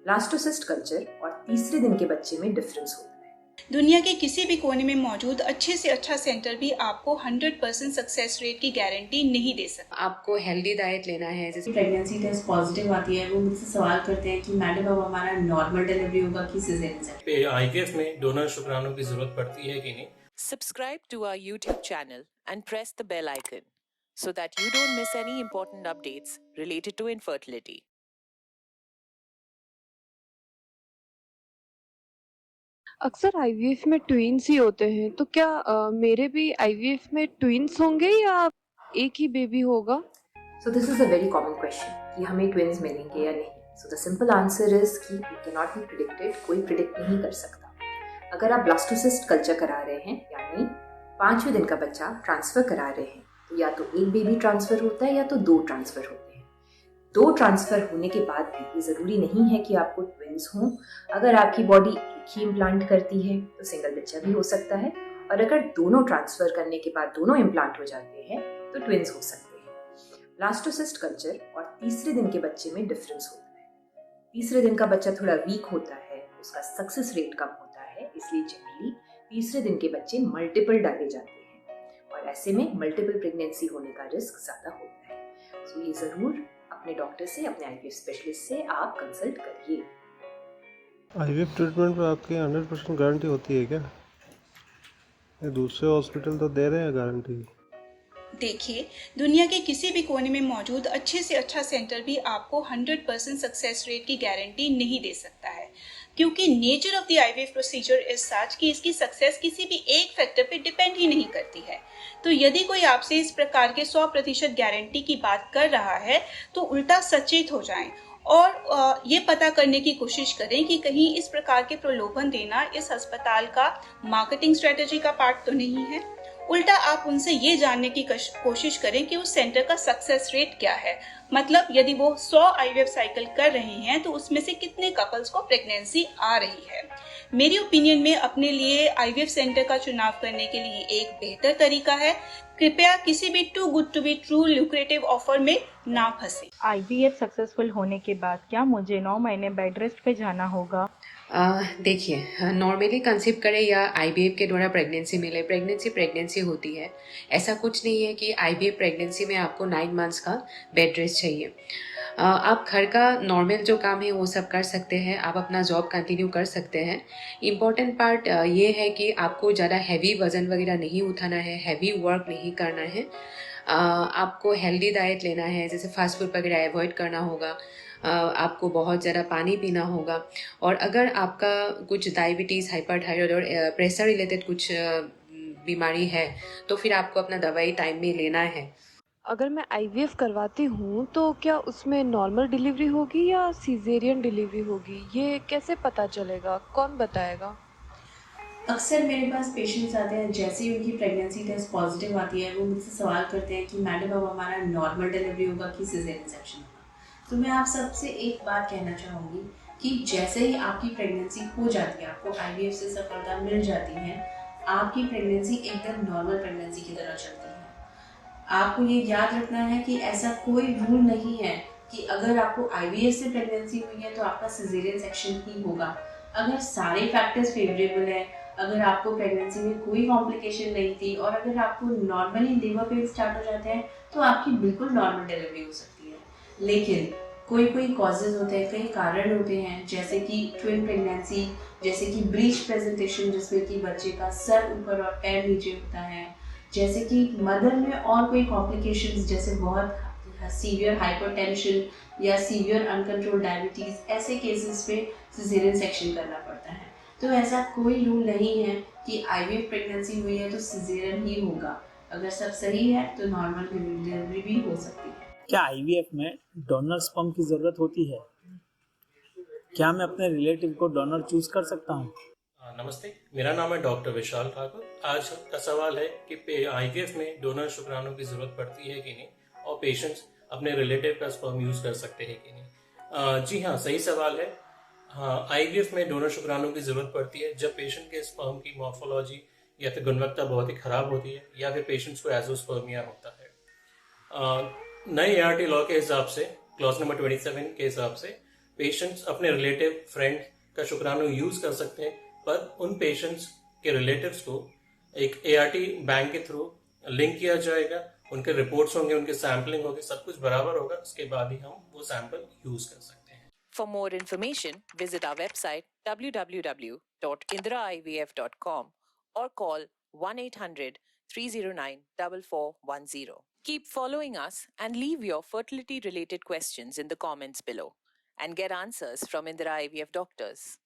Blastocyst culture और तीसरे दिन के बच्चे में डिफरेंस होता है। दुनिया के किसी भी कोने में मौजूद अच्छे से अच्छा सेंटर भी आपको 100% सक्सेस रेट की गारंटी नहीं दे सकता। आपको हेल्दी डाइट लेना है। जैसे प्रेगनेंसी टेस्ट पॉजिटिव आती है, वो मुझसे सवाल करते हैं कि मैडम अब हमारा नॉर्मल डिलीवरी होगा कि सिजेरियन सेक्शन। आईवीएफ में डोनर शुक्राणु की जरूरत पड़ती है कि नहीं? Subscribe to our YouTube channel and press the bell icon so that you don't miss any important updates related to infertility. अक्सर आईवीएफ में ट्विन्स ही होते हैं, तो क्या मेरे भी आईवीएफ में ट्विन्स होंगे या एक ही बेबी होगा? So this is a very common question कि हमें ट्विन्स मिलेंगे या नहीं। So the simple answer is कि it cannot be predicted, कोई प्रिडिक्ट नहीं कर सकता। अगर आप ब्लास्टोसिस्ट कल्चर करा रहे हैं यानी 5वें दिन का बच्चा ट्रांसफर करा रहे हैं, तो या तो एक बेबी ट्रांसफर होता है या तो 2 ट्रांसफर होते हैं। 2 ट्रांसफर होने के बाद भी ये ज़रूरी नहीं है कि आपको ट्विन्स हों। अगर आपकी बॉडी एक ही इम्प्लांट करती है तो सिंगल बच्चा भी हो सकता है, और अगर दोनों ट्रांसफर करने के बाद दोनों इम्प्लांट हो जाते हैं तो ट्विन्स हो सकते हैं। ब्लास्टोसिस्ट कल्चर और तीसरे दिन के बच्चे में डिफरेंस होता है। तीसरे दिन का बच्चा थोड़ा वीक होता है, उसका सक्सेस रेट कम होता है, इसलिए जनरली तीसरे दिन के बच्चे मल्टीपल डाले जाते हैं और ऐसे में मल्टीपल प्रेगनेंसी होने का रिस्क ज़्यादा होता है। सो ये ज़रूर अपने डॉक्टर से, अपने आईवीएफ स्पेशलिस्ट से आप कंसल्ट करिए। आईवीएफ ट्रीटमेंट पर आपकी 100% गारंटी होती है क्या? ये दूसरे हॉस्पिटल तो दे रहे हैं गारंटी। देखिए, दुनिया के किसी भी कोने में मौजूद अच्छे से अच्छा सेंटर भी आपको 100% सक्सेस रेट की गारंटी नहीं दे सकता है, क्योंकि nature of the IVF procedure is such कि इसकी सक्सेस किसी भी एक फैक्टर पे डिपेंड ही नहीं करती है। तो यदि कोई आपसे इस प्रकार के 100% गारंटी की बात कर रहा है तो उल्टा सचेत हो जाएं और ये पता करने की कोशिश करें कि कहीं इस प्रकार के प्रलोभन देना इस अस्पताल का मार्केटिंग स्ट्रेटेजी का पार्ट तो नहीं है। उल्टा आप उनसे ये जानने की कोशिश करें कि उस सेंटर का सक्सेस रेट क्या है। मतलब यदि वो 100 आईवीएफ साइकिल कर रहे हैं तो उसमें से कितने कपल्स को प्रेगनेंसी आ रही है। मेरी ओपिनियन में अपने लिए आईवीएफ सेंटर का चुनाव करने के लिए एक बेहतर तरीका है, कृपया किसी भी too good to be true lucrative offer में ना फंसे। आईवीएफ सक्सेसफुल होने के बाद क्या मुझे 9 महीने बेड रेस्ट पे जाना होगा? देखिए, नॉर्मली कंसीव करें या आईवीएफ के द्वारा प्रेगनेंसी मिले, प्रेगनेंसी होती है। ऐसा कुछ नहीं है कि आईवीएफ प्रेगनेंसी में आपको 9 मंथ्स का बेड रेस्ट चाहिए। आप घर का नॉर्मल जो काम है वो सब कर सकते हैं, आप अपना जॉब कंटिन्यू कर सकते हैं। इम्पॉर्टेंट पार्ट ये है कि आपको ज़्यादा हैवी वज़न वगैरह नहीं उठाना है, हैवी वर्क नहीं करना है। आपको हेल्दी डाइट लेना है, जैसे फास्ट फूड वगैरह अवॉइड करना होगा। आपको बहुत ज़्यादा पानी पीना होगा, और अगर आपका कुछ डायबिटीज़, हाइपरथायराइड और प्रेशर रिलेटेड कुछ बीमारी है तो फिर आपको अपना दवाई टाइम में लेना है। अगर मैं आईवीएफ करवाती हूँ तो क्या उसमें नॉर्मल डिलीवरी होगी या सिजेरियन डिलीवरी होगी? ये कैसे पता चलेगा? कौन बताएगा? अक्सर मेरे पास पेशेंट्स आते हैं, जैसे ही उनकी प्रेगनेंसी टेस्ट पॉजिटिव आती है, वो मुझसे सवाल करते हैं कि मैडम अब हमारा नॉर्मल डिलीवरी होगा कि सिजेरियन सेक्शन होगा। तो मैं आप सबसे एक बात कहना चाहूँगी कि जैसे ही आपकी प्रेगनेंसी हो जाती है, आपको आईवीएफ से सफलता मिल जाती है, आपकी प्रेगनेंसी एकदम नॉर्मल प्रेगनेंसी की तरह चलती है। आपको ये याद रखना है कि ऐसा कोई रूल नहीं है कि अगर आपको आईवीएफ से प्रेगनेंसी हुई है तो आपका सिजेरियन सेक्शन ही होगा। अगर सारे फैक्टर्स फेवरेबल हैं, अगर आपको प्रेगनेंसी में कोई कॉम्प्लिकेशन नहीं थी और अगर आपको नॉर्मली लेबर पेन स्टार्ट हो जाते हैं तो आपकी बिल्कुल नॉर्मल डिलीवरी हो सकती है। लेकिन कोई कॉजेज होते हैं, कई कारण होते हैं, जैसे कि ट्विन प्रेगनेंसी, जैसे कि ब्रीच प्रेजेंटेशन जिसमें कि बच्चे का सर ऊपर और पैर नीचे होता है, जैसे कि मदर में और कोई कॉम्प्लिकेशंस जैसे बहुत सीवियर हाइपरटेंशन या सीवियर अनकंट्रोल्ड डायबिटीज़, ऐसे केसेस पे सिजेरियन सेक्शन करना पड़ता है। तो ऐसा कोई रूल नहीं है कि आईवीएफ प्रेगनेंसी हुई है तो सिजेरियन ही होगा। अगर सब सही है तो नॉर्मल डिलीवरी भी हो सकती है। क्या आईवीएफ में डोनर स्पर्म की ज़रूरत होती है? क्या मैं अपने रिलेटिव को डोनर चूज कर सकता हूँ? नमस्ते, मेरा नाम है डॉक्टर विशाल ठाकुर। आज का सवाल है कि आईवीएफ में डोनर शुक्राणु की ज़रूरत पड़ती है कि नहीं, और पेशेंट्स अपने रिलेटिव का स्पर्म यूज़ कर सकते हैं कि नहीं। जी हाँ, सही सवाल है। हाँ, आईवीएफ में डोनर शुक्राणु की ज़रूरत पड़ती है जब पेशेंट के स्पर्म की मॉर्फोलॉजी या फिर गुणवत्ता बहुत ही ख़राब होती है, या फिर पेशेंट्स को एजोस्पर्मिया होता है। नए ART लॉ के हिसाब से, क्लॉज नंबर 27 के हिसाब से, पेशेंट्स अपने रिलेटिव फ्रेंड का शुक्राणु यूज कर सकते हैं, पर उन पेशेंट्स के रिलेटिव्स को एक ART बैंक के थ्रू लिंक किया जाएगा, उनके रिपोर्ट्स होंगे, उनके सैम्पलिंग होगी, सब कुछ बराबर होगा, उसके बाद ही हम वो सैंपल यूज कर सकते हैं। For more information, visit our website www.indraivf.com or call 1-800-309-4410. Keep following us and leave your fertility related questions in the comments below and get answers from Indira IVF doctors.